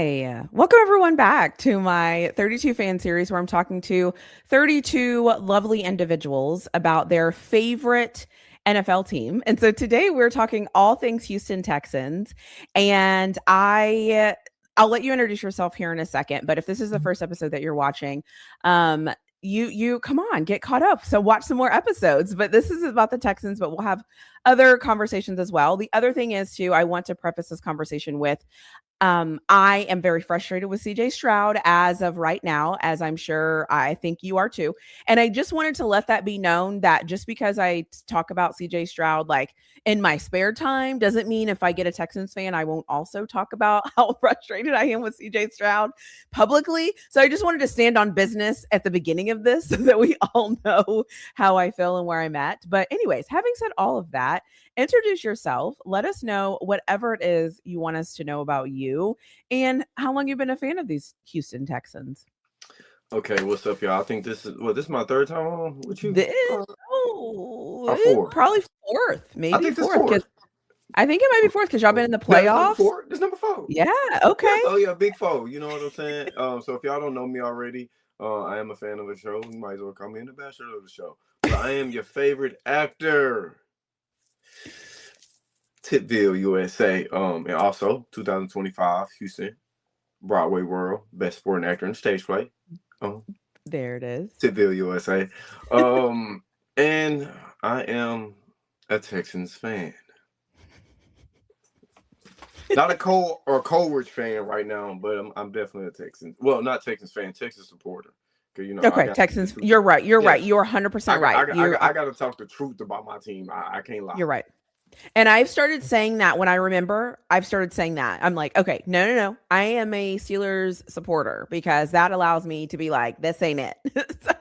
Hi, welcome everyone back to my 32 fan series where I'm talking to 32 lovely individuals about their favorite NFL team. And so today we're talking all things Houston Texans. And I'll let you introduce yourself here in a second, but if this is the first episode that you're watching, um you come on, get caught up. So watch some more episodes. But this is about the Texans, but we'll have other conversations as well. The other thing is too, I want to preface this conversation with I am very frustrated with CJ Stroud as of right now, as I'm sure I think you are too. And I just wanted to let that be known that just because I talk about CJ Stroud like in my spare time doesn't mean if I get a Texans fan, I won't also talk about how frustrated I am with CJ Stroud publicly. So I just wanted to stand on business at the beginning of this so that we all know how I feel and where I'm at. But, anyways, having said all of that, introduce yourself. Let us know whatever it is you want us to know about you and how long you've been a fan of these Houston Texans. Okay, what's up, y'all? I think this is my third time on with you. This, Four. probably fourth, I maybe think this fourth. Because fourth. I think it might be fourth because y'all been in the That's number playoffs. four. This number four. Yeah. Yeah. Okay. Oh yeah, big four. You know what I'm saying? So if y'all don't know me already, I am a fan of the show. You might as well call me an ambassador of the show. But I am your favorite actor, Tipville, USA. And also 2025 Houston Broadway World Best Supporting Actor in Stage Play. There it is. Tipville, USA. And I am a Texans fan. Not a Coleridge fan right now, but I'm definitely a Texans. Well, not Texans fan, Texas supporter. Because Okay, Texans. You're right. You're right. You're 100% right. I got to talk the truth about my team. I can't lie. You're right. And I've started saying that when I remember, I've started saying that. I'm like, okay, no. I am a Steelers supporter because that allows me to be like, this ain't it. So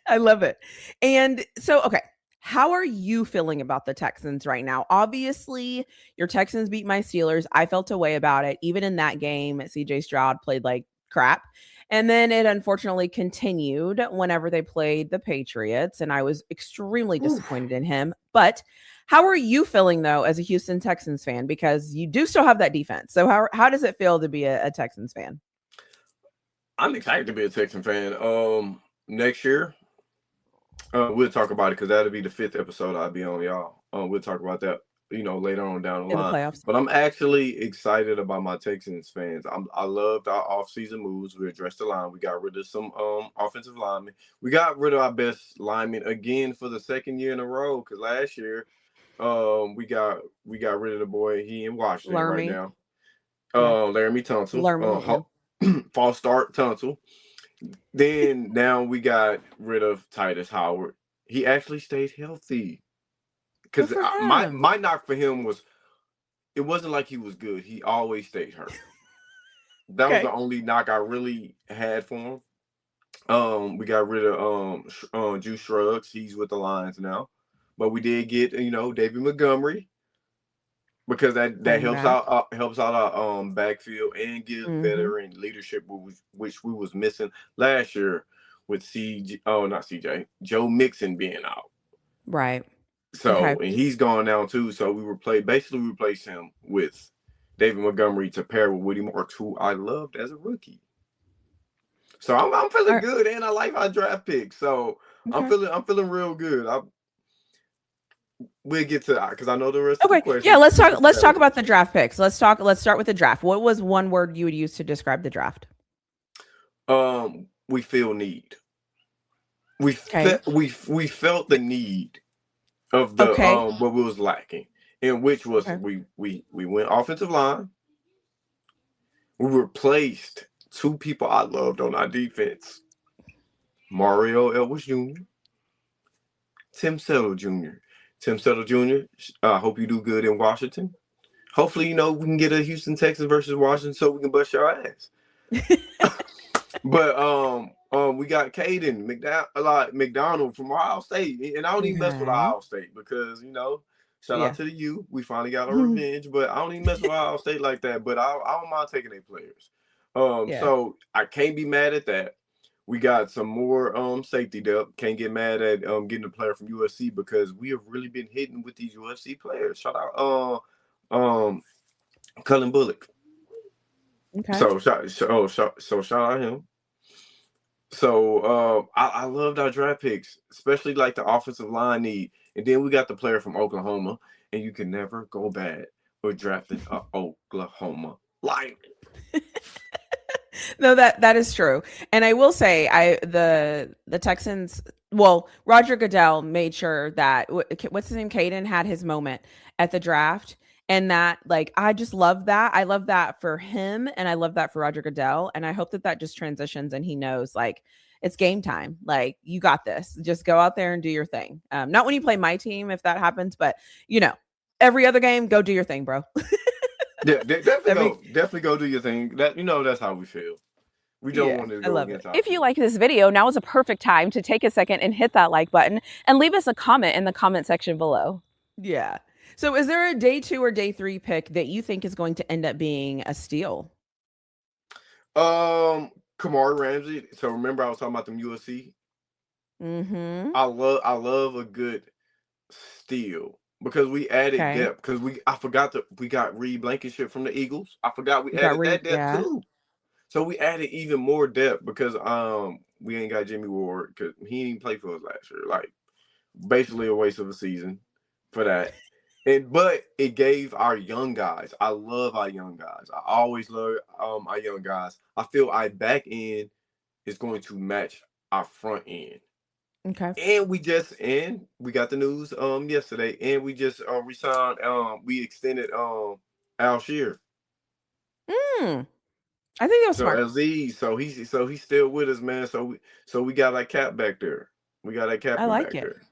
I love it. And so, okay, how are you feeling about the Texans right now? Obviously, your Texans beat my Steelers. I felt a way about it. Even in that game, CJ Stroud played like crap. And then it unfortunately continued whenever they played the Patriots. And I was extremely disappointed in him. But how are you feeling, though, as a Houston Texans fan? Because you do still have that defense. So how does it feel to be a Texans fan? I'm excited to be a Texan fan. Next year, we'll talk about it because that'll be the 5th episode I'll be on, y'all. We'll talk about that, later on down the In the line. playoffs. But I'm actually excited about my Texans fans. I loved our offseason moves. We addressed the line. We got rid of some offensive linemen. We got rid of our best linemen again for the second year in a row. Because last year, we got rid of the boy. He in Washington right now. Laramie Tunsil. False start Tunsil. Then now we got rid of Titus Howard. He actually stayed healthy. Because my knock for him was, it wasn't like he was good. He always stayed hurt. That was the only knock I really had for him. We got rid of Juice Shrugs. He's with the Lions now. But we did get, David Montgomery. Because that helps out our backfield and gives veteran leadership, which we was missing last year with Joe Mixon being out. Right. So and he's gone now too. So we replaced him with David Montgomery to pair with Woody Marks, who I loved as a rookie. So I'm feeling good, and I like our draft pick. So I'm feeling real good. We'll get to that because I know the rest of the questions. Yeah, let's talk about the draft picks. Let's start with the draft. What was one word you would use to describe the draft? We feel need. We felt the need of the what we was lacking, in which was we went offensive line. We replaced 2 people I loved on our defense. Mario Elwes Jr., Tim Settle Jr. Tim Settle Jr., I hope you do good in Washington. Hopefully, we can get a Houston Texans versus Washington so we can bust your ass. But we got Caden McDonald from Ohio State. And I don't even mess with Ohio State because, shout out to the U. We finally got our revenge. But I don't even mess with Ohio State like that. But I don't mind taking their players. So I can't be mad at that. We got some more safety depth. Can't get mad at getting a player from USC because we have really been hitting with these USC players. Shout out Cullen Bullock. Okay. So shout out him. So I loved our draft picks, especially like the offensive line need. And then we got the player from Oklahoma, and you can never go bad with drafting a Oklahoma lineman. No, that is true. And I will say, the Texans. Well, Roger Goodell made sure that what's his name, Caden, had his moment at the draft, and that like I just love that. I love that for him, and I love that for Roger Goodell, and I hope that that just transitions, and he knows like it's game time. Like you got this. Just go out there and do your thing. Not when you play my team, if that happens, but you know, every other game, go do your thing, bro. Yeah, definitely That makes definitely go do your thing. That's how we feel. We don't Yeah, want to I go love it. against our If you team. like this video, now is a perfect time to take a second and hit that like button and leave us a comment in the comment section below. Yeah. So, is there a day 2 or day 3 pick that you think is going to end up being a steal? Kamari Ramsey. So remember I was talking about them USC. Mhm. I love a good steal because we added Okay. depth. Because I forgot that we got Reed Blankenship from the Eagles. I forgot we You got added Reed, that depth yeah. too. So we added even more depth because we ain't got Jimmy Ward because he didn't play for us last year. Like basically a waste of a season for that. But it gave our young guys. I love our young guys. I always love our young guys. I feel our back end is going to match our front end. Okay. And we got the news yesterday, and we just resigned we extended Al Shear. Mm. I think that was So smart. LZ, so he's still with us, man. So we got that cap back there. We got that I captain like back it. there.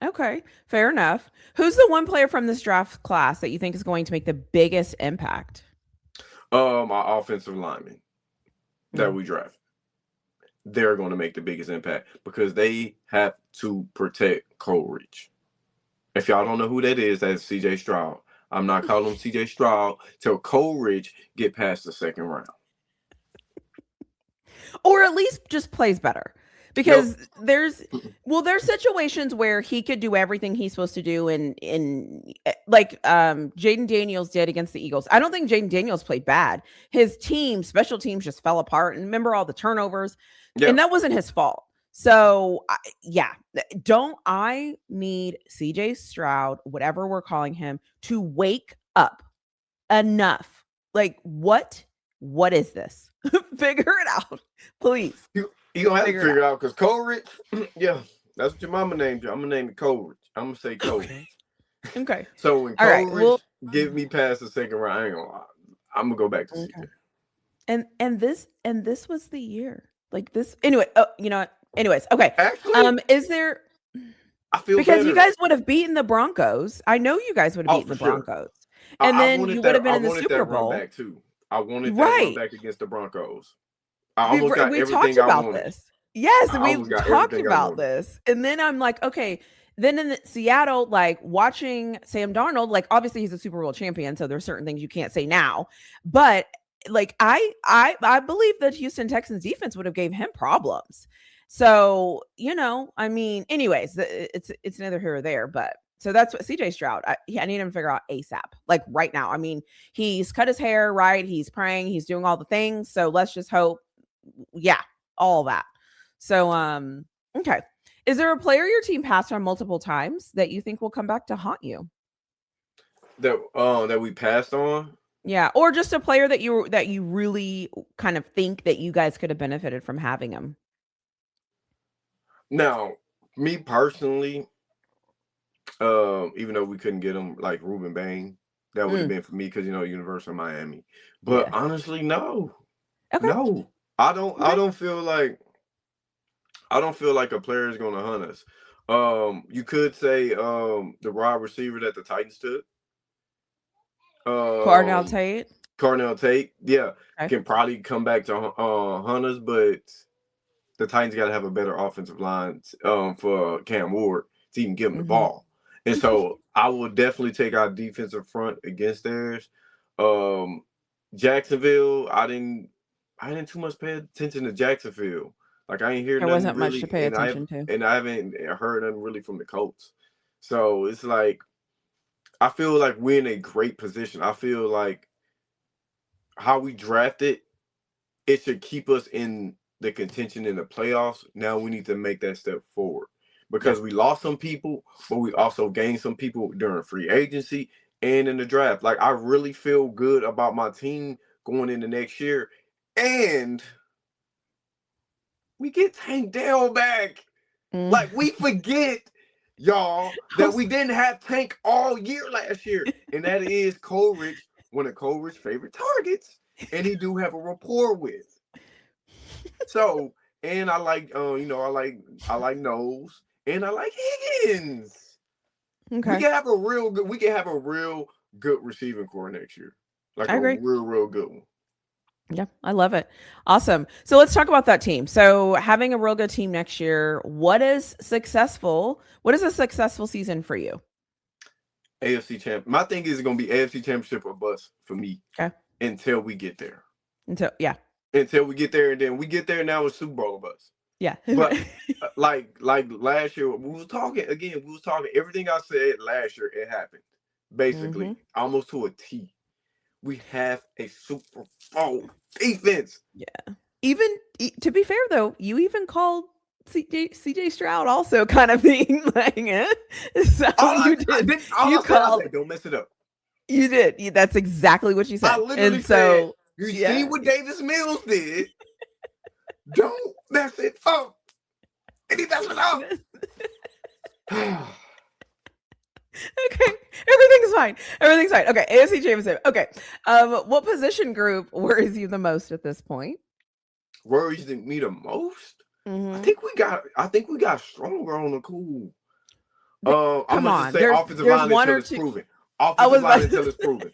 Okay. Fair enough. Who's the one player from this draft class that you think is going to make the biggest impact? Our offensive linemen that Mm. we draft, they're going to make the biggest impact because they have to protect Coleridge. If y'all don't know who that is, that's CJ Stroud. I'm not calling him CJ Stroud till Coleridge get past the second round. Or at least just plays better. Yep. Because there's situations where he could do everything he's supposed to do in like Jaden Daniels did against the Eagles. I don't think Jaden Daniels played bad. His team, special teams just fell apart. And remember all the turnovers, and Yep. that wasn't his fault. So yeah, don't I need CJ Stroud, whatever we're calling him, to wake up enough. Like what is this? Figure it out, please. You gonna have to Figure it figure it out. out because Coleridge, yeah, that's what your mama named you. I'm gonna name it Coleridge. I'm gonna say Okay. Coleridge. Okay. So when All right. Well, Coleridge get me past the second round, I ain't gonna lie. I'm gonna go back to okay. CJ. And this was the year. Like this anyway, oh, you know what? Anyways, okay. Actually, Is there I feel because you better. guys would have beaten the Broncos. I know you guys would have Oh, beaten for the sure. Broncos. And I then wanted you would that. have been I in the wanted Super that run Bowl. back too. I wanted that run Right. back against the Broncos. I almost got We talked everything I about wanted. this. Yes, I we almost got talked everything I about wanted. this. And then I'm like, okay, then in Seattle, like watching Sam Darnold, like obviously he's a Super Bowl champion, so there's certain things you can't say now. But like I believe that Houston Texans defense would have gave him problems. So, you know, I mean, anyways, it's neither here or there, but so that's what CJ Stroud. I need him to figure out ASAP, like right now. I mean, he's cut his hair, right? He's praying, he's doing all the things. So let's just hope, yeah, all that. So, okay. Is there a player your team passed on multiple times that you think will come back to haunt you? That we passed on. Yeah, or just a player that you really kind of think that you guys could have benefited from having him. Now, me personally, even though we couldn't get him like Ruben Bain, that would have Mm, been for me because University of Miami. But yeah. honestly, no, Okay. no, I don't. I Okay. don't feel like a player is going to hunt us. You could say the wide receiver that the Titans took, Cardinal um, Tate. Carnell Tate, yeah, Okay. can probably come back to hunt us, but the Titans got to have a better offensive line for Cam Ward to even give him the Hmm. ball. And so I will definitely take our defensive front against theirs. Um, Jacksonville, I didn't too much pay attention to Jacksonville. Like I ain't hear There nothing wasn't much to really, pay and attention to. I haven't heard nothing really from the Colts. So it's like I feel like we're in a great position. I feel like how we drafted, it should keep us in the contention in the playoffs. Now we need to make that step forward Yeah. because we lost some people, but we also gained some people during free agency and in the draft. Like, I really feel good about my team going into next year. And we get Tank Dell back. Mm. Like, we forget, y'all, that we didn't have Tank all year last year. And that is Coleridge, one of Coleridge's favorite targets. And he do have a rapport with. So, and I like, I like Knowles, and I like Higgins. We Okay. can have a real good. We can have a real good receiving core next year, like I a agree. real good one. Yeah, I love it. Awesome. So let's talk about that team. So having a real good team next year, what is successful? What is a successful season for you? AFC champ. My thing is going to be AFC Championship or bust for me Okay. until we get there. Yeah. Until we get there, and then we get there now with Super Bowl or bust. Yeah. But like last year, we was talking again. We was talking everything I said last year. It happened basically almost to a T. We have a Super Bowl defense. Yeah. Even to be fair though, you even called CJ Stroud also kind of being like it. So you did. You called. Don't mess it up. You did. That's exactly what you said. I literally and so, said, you see what Davis Mills did. Don't mess it up. And he messed it up. Okay, everything's fine. Everything's fine. Okay, AFC Championship. Okay, what position group worries you the most at this point? Worries me the most? Mm-hmm. I think we got stronger on the cool. Come on, just say offensive line until it's proven. Offensive line until it's proven.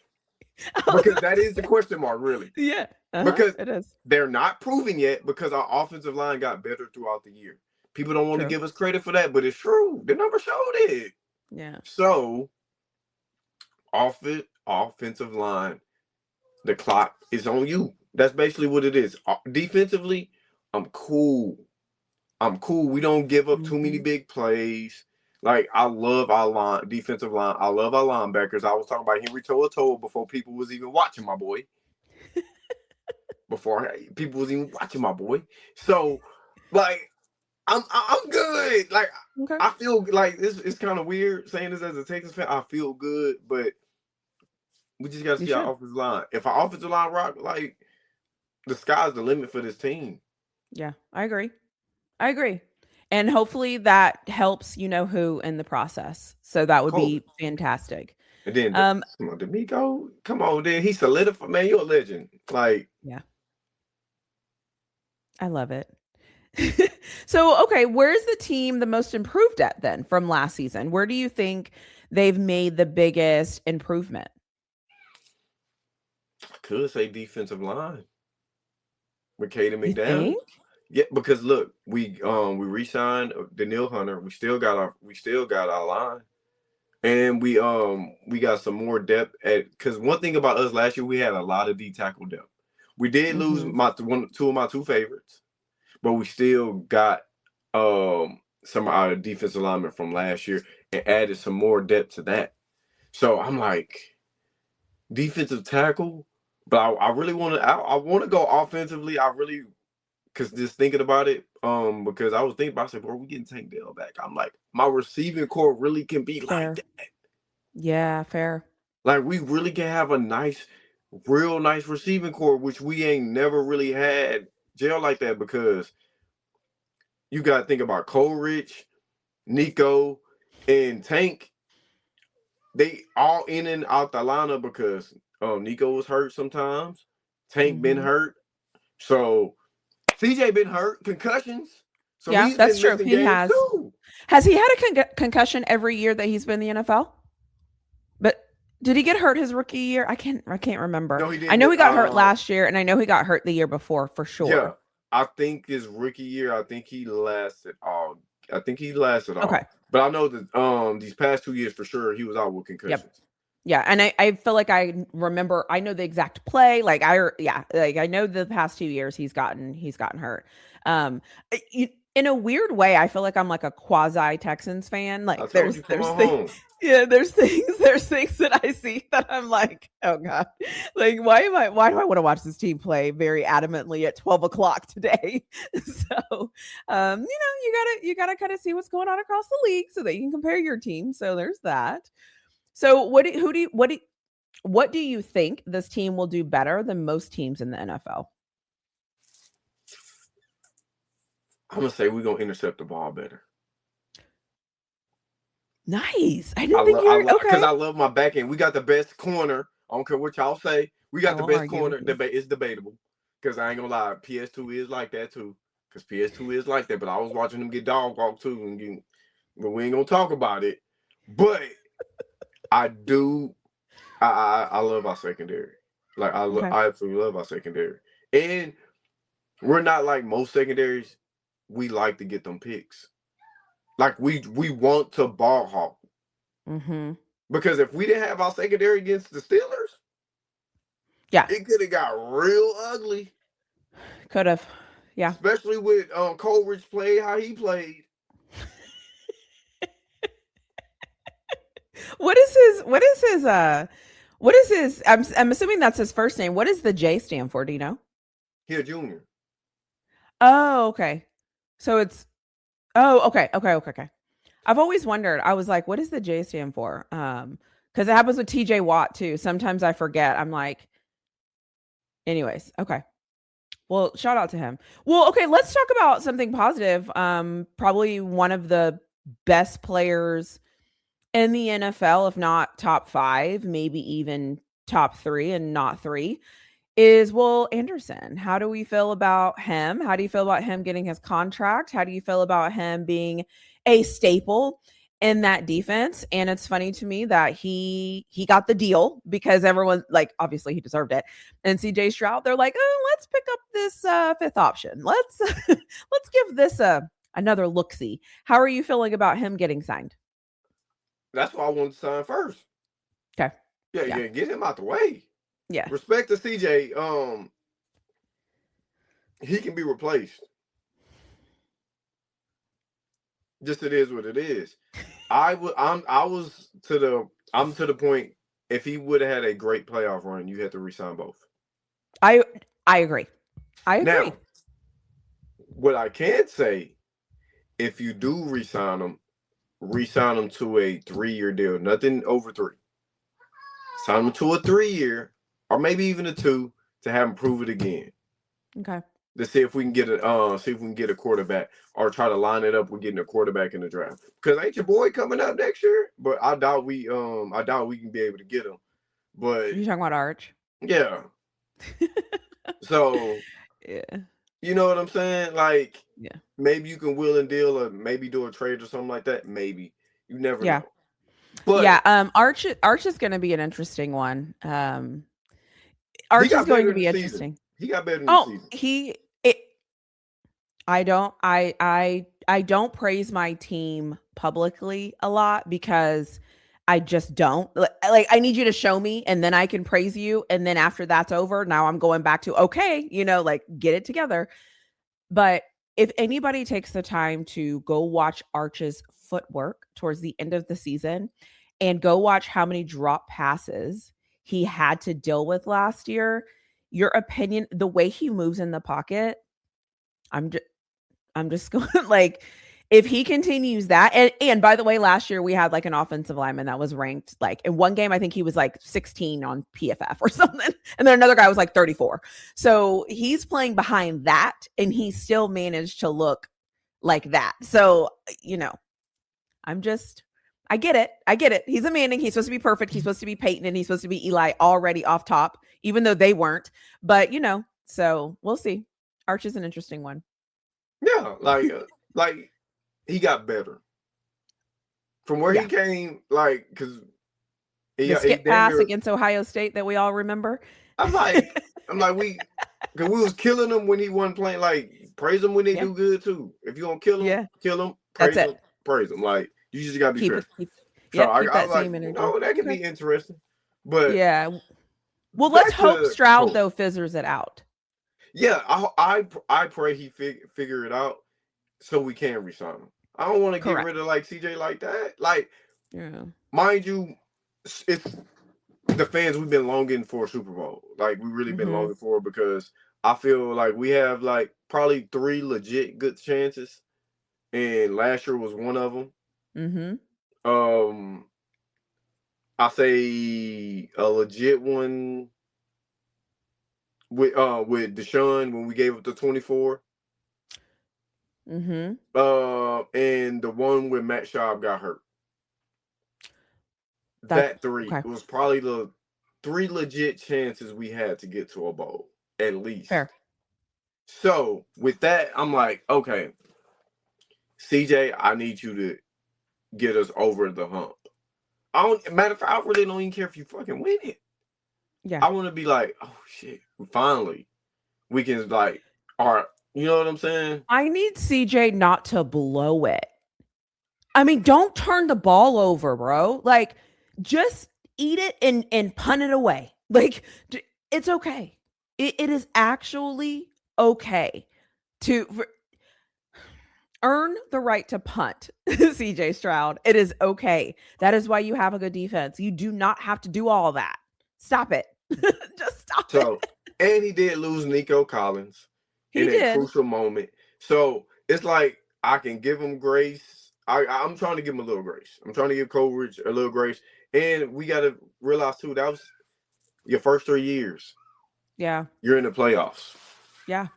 Because that is the question mark, really. Yeah, because it is. They're not proven yet because our offensive line got better throughout the year. People don't want to give us credit for that, but it's true. The numbers showed it. Yeah. So, offensive line, the clock is on you. That's basically what it is. Defensively, I'm cool. We don't give up too many big plays. Like, I love our defensive line. I love our linebackers. I was talking about Henry Toa before people was even watching my boy. So, like, I'm good. Like, I feel like it's kind of weird saying this as a Texans fan. I feel good, but we just got to see our offensive line. If our offensive line rock, like, the sky's the limit for this team. Yeah, I agree. And hopefully that helps who in the process. So that would be fantastic. And then D'Amico, come on, then he solidified. Man, you're a legend. Like, yeah, I love it. So, okay, where's the team the most improved at then from last season? Where do you think they've made the biggest improvement? I could say defensive line with Caden McDowell. Yeah, because look, we re-signed Daniil Hunter. We still got our line, and we got some more depth because one thing about us last year, we had a lot of D tackle depth. We did lose two of my two favorites, but we still got some of our defensive linemen from last year and added some more depth to that. So I'm like, defensive tackle, but I really want to. I want to go offensively. Because just thinking about it, because I was thinking about, I said, bro, we getting Tank Dell back. I'm like, my receiving core really can be like that. Yeah, fair. Like, we really can have a real nice receiving core, which we ain't never really had jail like that, because you got to think about Coleridge, Nico, and Tank. They all in and out the lineup because Nico was hurt sometimes. Tank been hurt. So CJ been hurt, concussions. So yeah, that's true. He has. Too. Has he had a concussion every year that he's been in the NFL? But did he get hurt his rookie year? I can't remember. No, he didn't. I know he got hurt last year, and I know he got hurt the year before for sure. Yeah, I think his rookie year, I think he lasted all. Okay. But I know that these past 2 years for sure he was out with concussions. Yep. Yeah, and I feel like I remember. I know the exact play. I know the past 2 years he's gotten hurt. in a weird way, I feel like I'm like a quasi Texans fan. I Like told you come there's on things, home. yeah, there's things that I see that I'm like, oh God, like why do I want to watch this team play very adamantly at 12 o'clock today? So you gotta kind of see what's going on across the league so that you can compare your team. So there's that. So what do you think this team will do better than most teams in the NFL? I'm gonna say we're gonna intercept the ball better. Nice. I didn't think you were Because okay. I love my back end. We got the best corner. I don't care what y'all say. We I got the won't best argue with corner. you. It's debatable. Because I ain't gonna lie, PS2 is like that too. Because PS2 is like that. But I was watching them get dog walked too, but we ain't gonna talk about it. But I do. I love our secondary. Like Okay. I absolutely love our secondary. And we're not like most secondaries. We like to get them picks. Like we want to ball hawk. Mm-hmm. Because if we didn't have our secondary against the Steelers, Yeah. it could have got real ugly. Could have. Yeah. Especially with Coleridge played how he played. what is his I'm assuming that's his first name. What does the J stand for? Do you know? He a junior. Oh, okay. So it's okay. I've always wondered. I was like, what does the J stand for? Because it happens with TJ Watt too. Sometimes I forget. I'm like, anyways, okay. Well, shout out to him. Well, okay, let's talk about something positive. Probably one of the best players in the NFL, if not top 5, maybe even top 3 and not 3, is Will Anderson. How do we feel about him? How do you feel about him getting his contract? How do you feel about him being a staple in that defense? And it's funny to me that he got the deal because everyone, like, obviously he deserved it. And CJ Stroud, they're like, oh, let's pick up this fifth option. Let's let's give this another look-see. How are you feeling about him getting signed? That's why I wanted to sign first. Okay. Yeah. Yeah, get him out the way. Yeah. Respect to CJ. He can be replaced. Just it is what it is. I'm to the point. If he would have had a great playoff run, you had to resign both. I agree. I agree. Now, what I can say, if you do resign him to a 3-year deal, nothing over 3. Sign him to a 3-year, or maybe even a 2, to have him prove it again. Okay. To see if we can get a quarterback, or try to line it up with getting a quarterback in the draft. Because ain't your boy coming up next year? But I doubt we can be able to get him. But You talking about Arch? yeah. So Yeah. you know what I'm saying? Like, Yeah. maybe you can will and deal, or maybe do a trade or something like that. Maybe. You never Yeah. know. But Yeah. Arch is going to be an interesting one. Arch is going to be interesting. He got better in the Oh, season. I don't praise my team publicly a lot because I just don't. Like I need you to show me and then I can praise you, and then after that's over, now I'm going back to okay, like get it together. But if anybody takes the time to go watch Arch's footwork towards the end of the season and go watch how many drop passes he had to deal with last year, your opinion, the way he moves in the pocket, I'm just going like if he continues that, and by the way, last year we had like an offensive lineman that was ranked like in one game, I think he was like 16 on PFF or something. And then another guy was like 34. So he's playing behind that and he still managed to look like that. So, I get it. I get it. He's a Manning. He's supposed to be perfect. He's supposed to be Peyton and he's supposed to be Eli already off top, even though they weren't. But, so we'll see. Arch is an interesting one. Yeah, like he got better from where he came. Like, because The he skip damn pass near. against Ohio State that we all remember. I'm like because we was killing him when he wasn't playing. Like, praise him when they do good too. If you gonna kill him, kill him. That's Praise him. Like, you just gotta be keep fair. it. Keep I that was like, same energy. that could be interesting. But yeah. Well, let's back hope to Stroud though fizzers it out. Yeah, I pray he figure it out. so we can resign him. I don't want to get Correct. rid of like CJ like that. Like, Yeah. mind you, it's the fans, we've been longing for a Super Bowl. Like, we really been Mm-hmm. longing for it because I feel like we have like probably 3 legit good chances, and last year was one of them. Mm-hmm. Um, I say a legit one with Deshaun when we gave up the 24. Mm-hmm. And the one when Matt Schaub got hurt. That That 3 okay. was probably the 3 legit chances we had to get to a bowl, at least. Fair. So with that, I'm like, okay, CJ, I need you to get us over the hump. Matter of fact, I really don't even care if you fucking win it. Yeah. I want to be like, oh shit, finally, we can like, all right, you know what I'm saying? I need CJ not to blow it. I mean, don't turn the ball over, bro. Like, just eat it and punt it away. Like, it's okay. It is actually okay to earn the right to punt, CJ Stroud. It is okay. That is why you have a good defense. You do not have to do all that. Stop it. Just stop it. So, and he did lose Nico Collins He in a did. crucial moment. So it's like I can give him grace. I'm trying to give him a little grace. I'm trying to give Coleridge a little grace. And we got to realize too, that was your first 3 years. Yeah. You're in the playoffs. Yeah.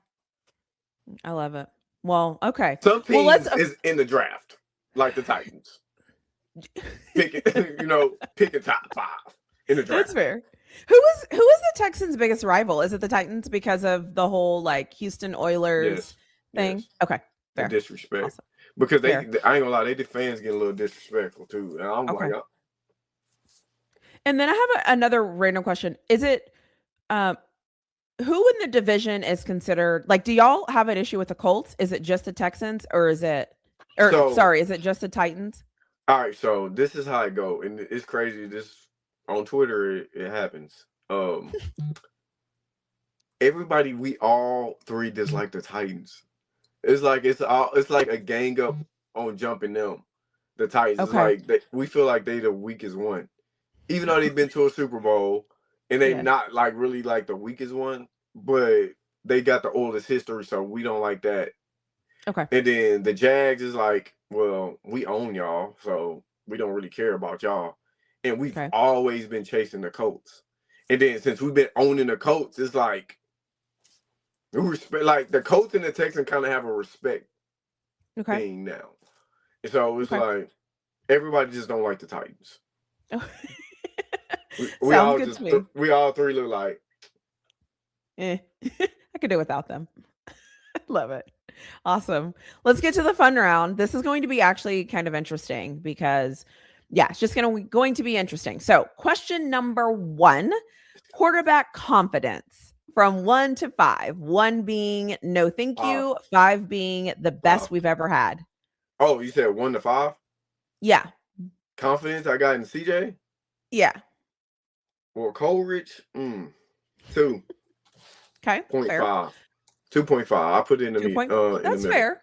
I love it. Well, okay. Some Well, teams is in the draft, like the Titans. Picking, picking top 5 in the draft. That's fair. Who is the Texans' biggest rival? Is it the Titans because of the whole like Houston Oilers thing? Yes. Okay, The fair, disrespect. awesome, Because I fair. ain't gonna lie, the fans get a little disrespectful too. And I'm Okay, like, and then I have another random question. Is it who in the division is considered like? Do y'all have an issue with the Colts? Is it just the Texans, or is it? Or so sorry, is it just the Titans? all right, so this is how it go, and it's crazy. This on Twitter, it happens. Everybody, we all 3 dislike the Titans. It's like a gang up on jumping them. The Titans. It's Okay, like we feel like they the weakest one, even though they've been to a Super Bowl and they yeah, not like really like the weakest one, but they got the oldest history, so we don't like that. okay, And then the Jags is like, well, we own y'all, so we don't really care about y'all. And we've okay, always been chasing the Colts. And then since we've been owning the Colts, it's like we respect, like the Colts and the Texans kind of have a respect okay, thing now. And so it's okay. like everybody just don't like the Titans. We Sounds all good just to me. we all 3 look like I could do without them. Love it. Awesome. Let's get to the fun round. This is going to be actually kind of interesting because, yeah, it's just going to be interesting. So, question number 1, quarterback confidence from 1 to 5. 1 being no thank five. you, 5 being the best 5. we've ever had. Oh, you said 1 to 5? Yeah. Confidence I got in CJ Yeah. or Coleridge? 2.5. Okay. Fair. 2.5. I put it in 2 the point. in the That's middle. fair.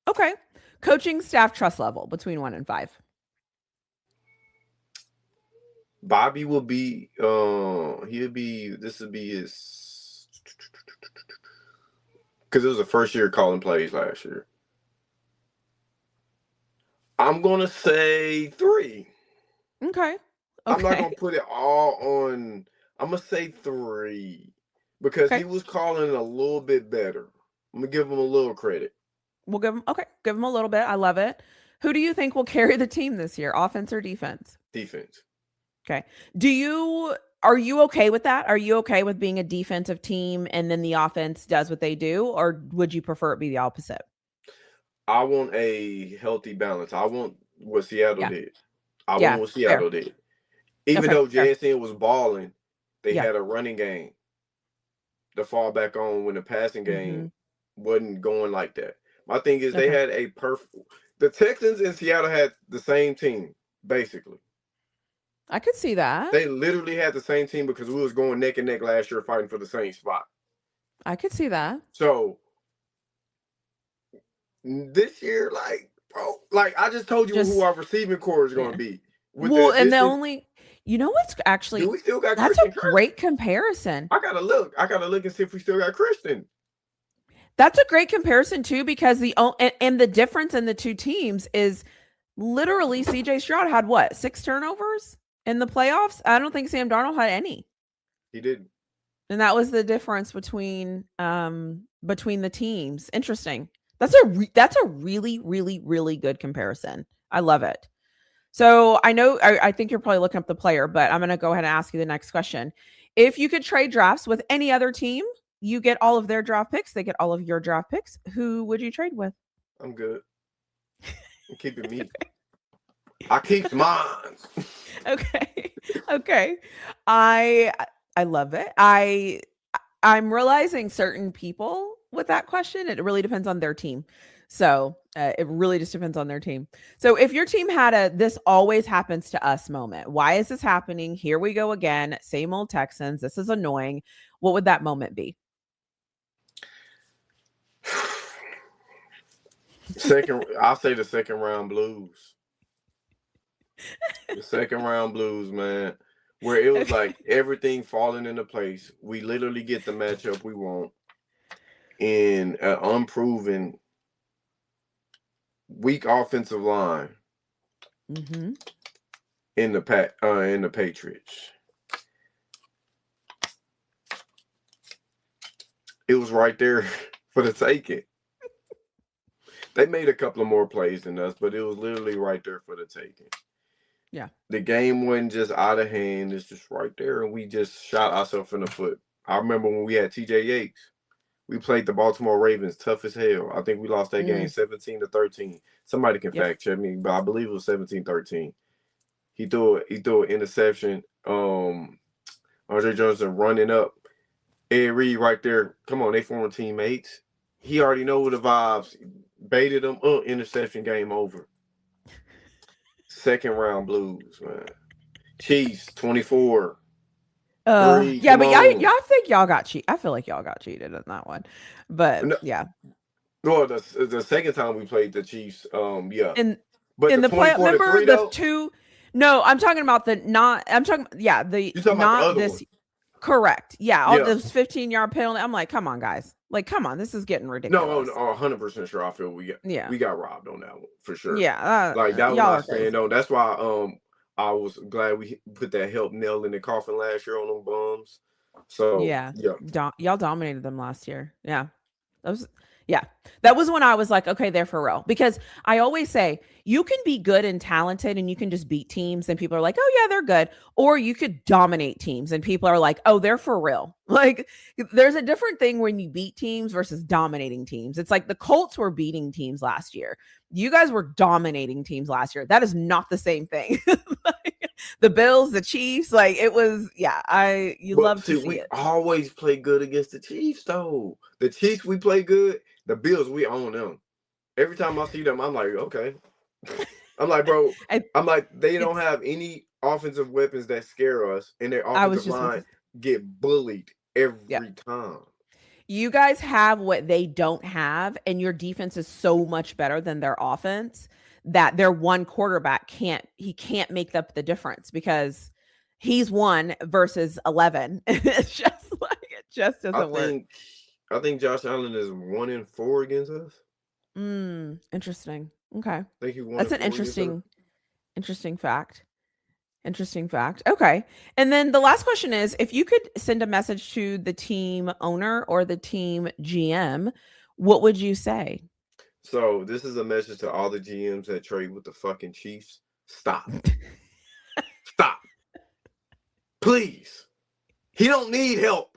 Okay. Coaching staff trust level between 1 and 5. Bobby will be this will be his, because it was the first year calling plays last year. I'm gonna say 3. Okay. I'm not Okay. gonna put it all on. I'm gonna say 3 because Okay. he was calling it a little bit better. I'm gonna give him a little credit. We'll give them a little bit. I love it. Who do you think will carry the team this year, offense or defense? Defense. Okay. Are you okay with that? Are you okay with being a defensive team and then the offense does what they do, or would you prefer it be the opposite? I want a healthy balance. I want what Seattle Yeah. did. I want Yeah. what Fair. Seattle did. Even Okay. though Fair. JSN was balling, they Yeah. had a running game to fall back on when the passing Mm-hmm. game wasn't going like that. My thing is they Okay. had a perfect. The Texans and Seattle had the same team basically. I could see that. They literally had the same team because we was going neck and neck last year fighting for the same spot. I could see that. So This year, like, bro, like I just told you who Just our receiving core is going yeah. to be with the Well, and the addition. only, you know what's Do actually, we still got that's a Christian Kirk? great comparison. I gotta look. I gotta look and see if we still got Christian. That's a great comparison too, because and the difference in the two teams is literally CJ Stroud had what, 6 turnovers in the playoffs? I don't think Sam Darnold had any. He didn't. And that was the difference between the teams. Interesting. That's a really, really, really good comparison. I love it. So I know I think you're probably looking up the player, but I'm gonna go ahead and ask you the next question. If you could trade drafts with any other team, you get all of their draft picks, they get all of your draft picks. Who would you trade with? I'm good. I'm keeping me. I keep mine. Okay. Okay. I love it. I'm realizing certain people with that question, it really depends on their team. So it really just depends on their team. So if your team had a this always happens to us moment, why is this happening? Here we go again. Same old Texans. This is annoying. What would that moment be? I'll say the second round blues. The second round blues, man. Where it was like everything falling into place. We literally get the matchup we want in an unproven, weak offensive line in the Patriots. It was right there for the taking. They made a couple of more plays than us, but it was literally right there for the taking. Yeah. The game wasn't just out of hand. It's just right there, and we just shot ourselves in the foot. I remember when we had TJ Yates. We played the Baltimore Ravens tough as hell. I think we lost that game 17-13. Somebody can fact check me, but I believe it was 17-13. He threw an interception. Andre Johnson running up. Ed Reed right there. Come on, they former teammates. He already know the vibes. Baited them. Interception, game over. Second round blues, man. Chiefs 24. Yeah, but y'all think y'all got cheated. I feel like y'all got cheated in that one. But no, yeah. Well, the second time we played the Chiefs, yeah. But in the play, remember the two. No, I'm talking about the not. I'm talking. Yeah, the not this. One. Correct. Yeah, all those 15-yard penalty. I'm like, come on, guys. Like, come on, this is getting ridiculous. No, 100% sure. I feel we got robbed on that one for sure. Yeah, like that was not staying on. That's why I was glad we put that help nail in the coffin last year on them bums. So yeah. Y'all dominated them last year. Yeah, that was when I was like, okay, they're for real. Because I always say you can be good and talented and you can just beat teams and people are like, oh yeah, they're good. Or you could dominate teams and people are like, oh, they're for real. Like there's a different thing when you beat teams versus dominating teams. It's like the Colts were beating teams last year. You guys were dominating teams last year. That is not the same thing. Like, the Bills, the Chiefs, like it was, love to see we it. Always play good against the Chiefs though. The Chiefs, we play good. The Bills, we own them. Every time I see them, I'm like, okay. I'm like, bro, I'm like, they don't have any offensive weapons that scare us, and their offensive line get bullied every time. You guys have what they don't have, and your defense is so much better than their offense that their one quarterback can't make up the difference because he's 1 versus 11. It's just like it just doesn't work. I think Josh Allen is 1-4 against us. Interesting. Okay. I think he won. That's an interesting fact. Interesting fact. Okay. And then the last question is, if you could send a message to the team owner or the team GM, what would you say? So this is a message to all the GMs that trade with the fucking Chiefs. Stop. Stop. Please. He don't need help.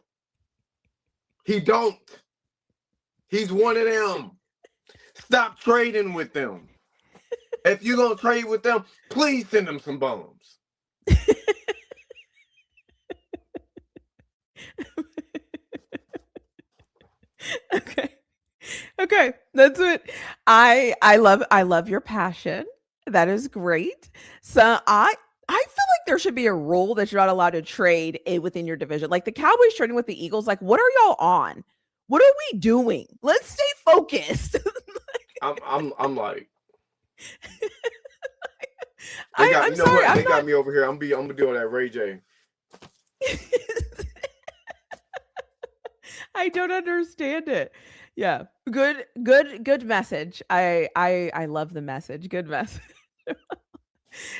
He don't. He's one of them. Stop trading with them. If you're going to trade with them, please send them some bombs. Okay. That's it. I love your passion. That is great. So I feel like there should be a rule that you're not allowed to trade within your division. Like the Cowboys trading with the Eagles. Like, what are y'all on? What are we doing? Let's stay focused. I'm like, they got, I'm you know sorry, what? I'm They got me over here. I'm gonna do that Ray J. not. I don't understand it. Yeah. Good message. I love the message. Good message.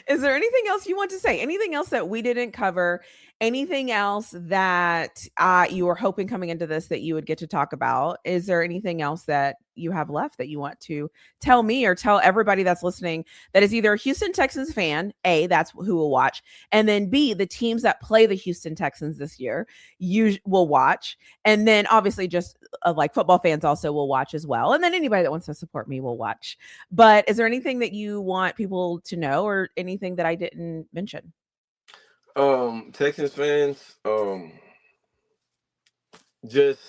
Is there anything else you want to say? Anything else that we didn't cover? Anything else that you were hoping coming into this that you would get to talk about? Is there anything else that you have left that you want to tell me or tell everybody that's listening that is either a Houston Texans fan? A, that's who will watch. And then B, the teams that play the Houston Texans this year, you will watch. And then obviously just like football fans also will watch as well. And then anybody that wants to support me will watch. But is there anything that you want people to know or anything that I didn't mention? Texans fans, just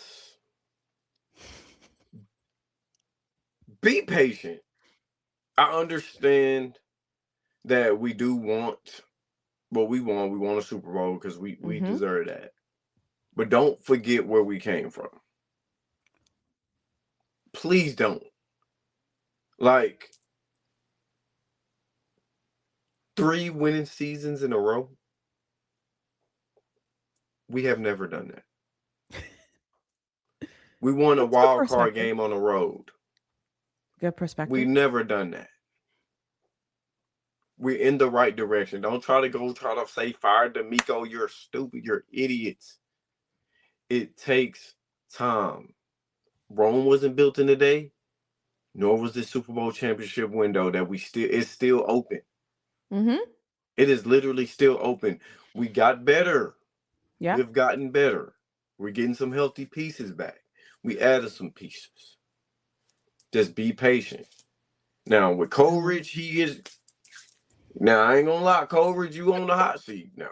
be patient. I understand that we do want what we want. We want a Super Bowl because we Mm-hmm. deserve that. But don't forget where we came from. Please don't. Like 3 winning seasons in a row. We have never done that. We won a That's good wild card perspective. game on the road. Good We've perspective. never done that. We're in the right direction. Don't try to say fire D'Amico. You're stupid. You're idiots. It takes time. Rome wasn't built in a day, nor was the Super Bowl championship window that it's still open. Mm-hmm. It is literally still open. We got better. Yeah. We've gotten better. We're getting some healthy pieces back. We added some pieces. Just be patient. Now with Coleridge, he is. Now I ain't gonna lie, Coleridge, you on the hot seat now.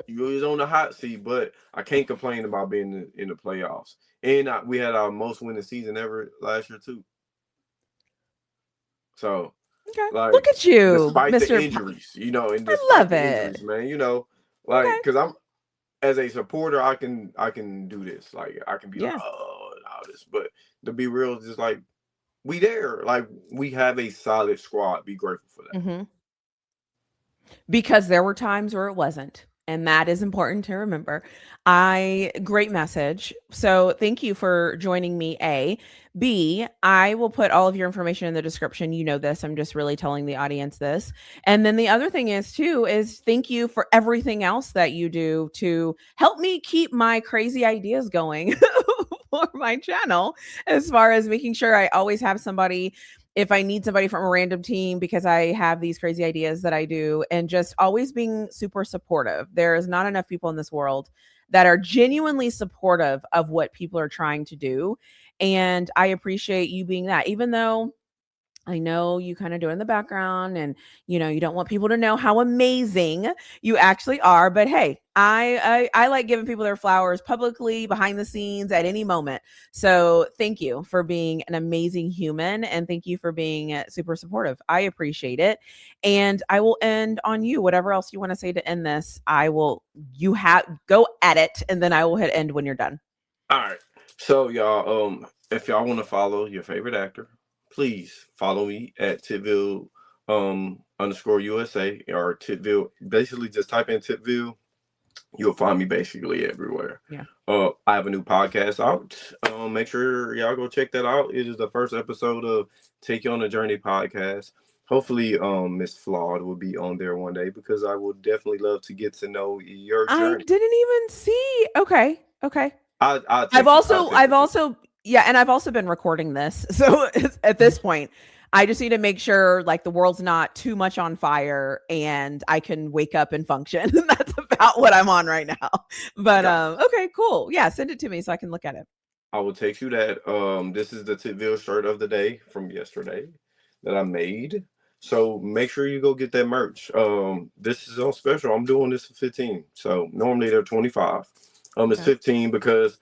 You is on the hot seat, but I can't complain about being in the playoffs. And we had our most winning season ever last year too. So, Okay. Look like, at you, despite the Mr. injuries, and I despite love the it. injuries, man, like, Okay. because I'm as a supporter, I can do this. Like, I can be like, Yeah. oh, and all this, but to be real, it's just like we there. Like, we have a solid squad. Be grateful for that. Mm-hmm. Because there were times where it wasn't. And that is important to remember. Great message. So thank you for joining me. A. B, I will put all of your information in the description. You know this. I'm just really telling the audience this. And then the other thing is, too, is thank you for everything else that you do to help me keep my crazy ideas going for my channel, as far as making sure I always have somebody if I need somebody from a random team because I have these crazy ideas that I do, and just always being super supportive. There is not enough people in this world that are genuinely supportive of what people are trying to do. And I appreciate you being that, even though I know you kind of do it in the background and you don't want people to know how amazing you actually are, but hey, I like giving people their flowers publicly behind the scenes at any moment. So thank you for being an amazing human and thank you for being super supportive. I appreciate it. And I will end on you. Whatever else you want to say to end this, you have go at it and then I will hit end when you're done. All right. So y'all, if y'all want to follow your favorite actor, please follow me at Titville underscore USA or Titville. Basically, just type in Titville. You'll find me basically everywhere. Yeah. I have a new podcast out. Make sure y'all go check that out. It is the first episode of Take You on a Journey podcast. Hopefully, Miss Flawed will be on there one day because I would definitely love to get to know your I journey. didn't even see. Okay. Okay. I'll I've text you. I'll also text I've it to you. also yeah, and I've also been recording this. So at this point, I just need to make sure like the world's not too much on fire and I can wake up and function. That's about what I'm on right now. But Gotcha. okay, cool. Yeah, send it to me so I can look at it. I will text you that. This is the Titville shirt of the day from yesterday that I made. So make sure you go get that merch. This is on special. I'm doing this for 15. So normally they're 25. It's Okay. 15 because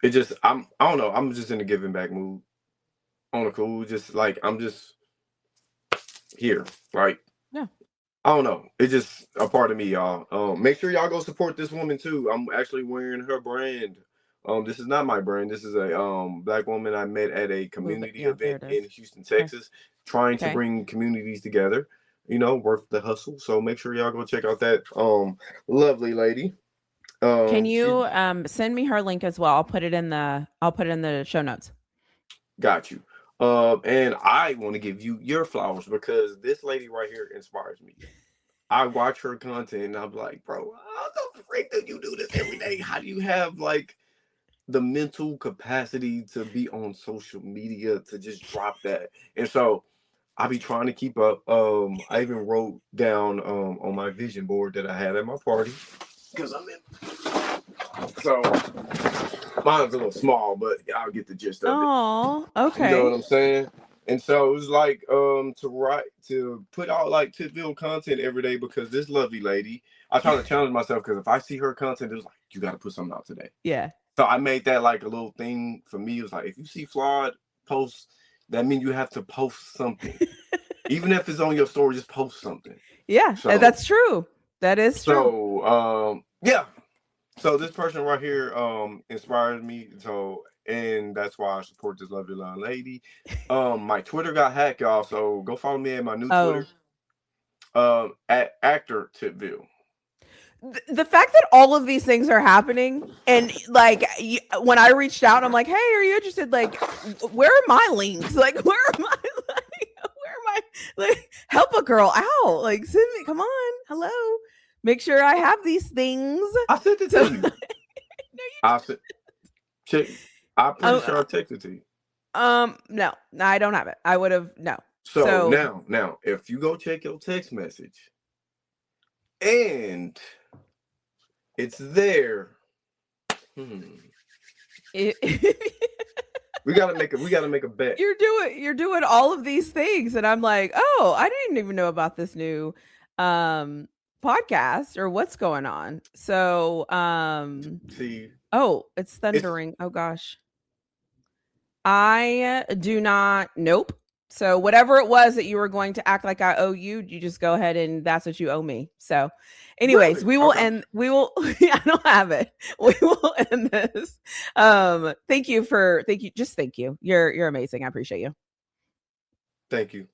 I don't know. I'm just in a giving back mood. On a cool, just like I'm just here. Like Yeah. I don't know. It's just a part of me, y'all. Make sure y'all go support this woman too. I'm actually wearing her brand. This is not my brand. This is a black woman I met at a community Yeah, there event it in is. Houston, Okay. Texas, trying to Okay. bring communities together. Worth the hustle. So make sure y'all go check out that lovely lady. Can She's you send me her link as well? I'll put it in the show notes. got you. And I want to give you your flowers because this lady right here inspires me. I watch her content and I'm like, bro, how the freak do you do this every day? How do you have like the mental capacity to be on social media to just drop that? And so I be trying to keep up. I even wrote down on my vision board that I had at my party because I'm in. So mine's a little small, but I'll get the gist of it. Oh, You know okay. what I'm saying? And so it was like to put out like to build content every day because this lovely lady, I try to challenge myself because if I see her content, it was like you got to put something out today. Yeah. So I made that like a little thing for me. It was like if you see flawed posts, that means you have to post something, even if it's on your story. Just post something. Yeah, So that's true. That is true. yeah. So this person right here inspired me. So and that's why I support this lovely young lady. My Twitter got hacked, y'all. So go follow me at my new Oh, Twitter. At actor Tipville. the fact that all of these things are happening and like when I reached out, I'm like, hey, are you interested? Like, where are my links? Like, where are my where am I? Like, help a girl out. Like, send me, come on, hello. Make sure I have these things. I sent it to you. No, I said, check. I'm pretty sure I texted it to you. No, I don't have it. I would have no. So now, if you go check your text message, and it's there. We gotta make a bet. You're doing all of these things, and I'm like, oh, I didn't even know about this new podcast or what's going on. So See, oh, it's thundering. Oh gosh. I do not. Nope. So whatever it was that you were going to act like I owe you, you just go ahead and that's what you owe me. So, anyways, really? we will Okay. end. We will. I don't have it. We will end this. Thank you. Just thank you. You're amazing. I appreciate you. Thank you.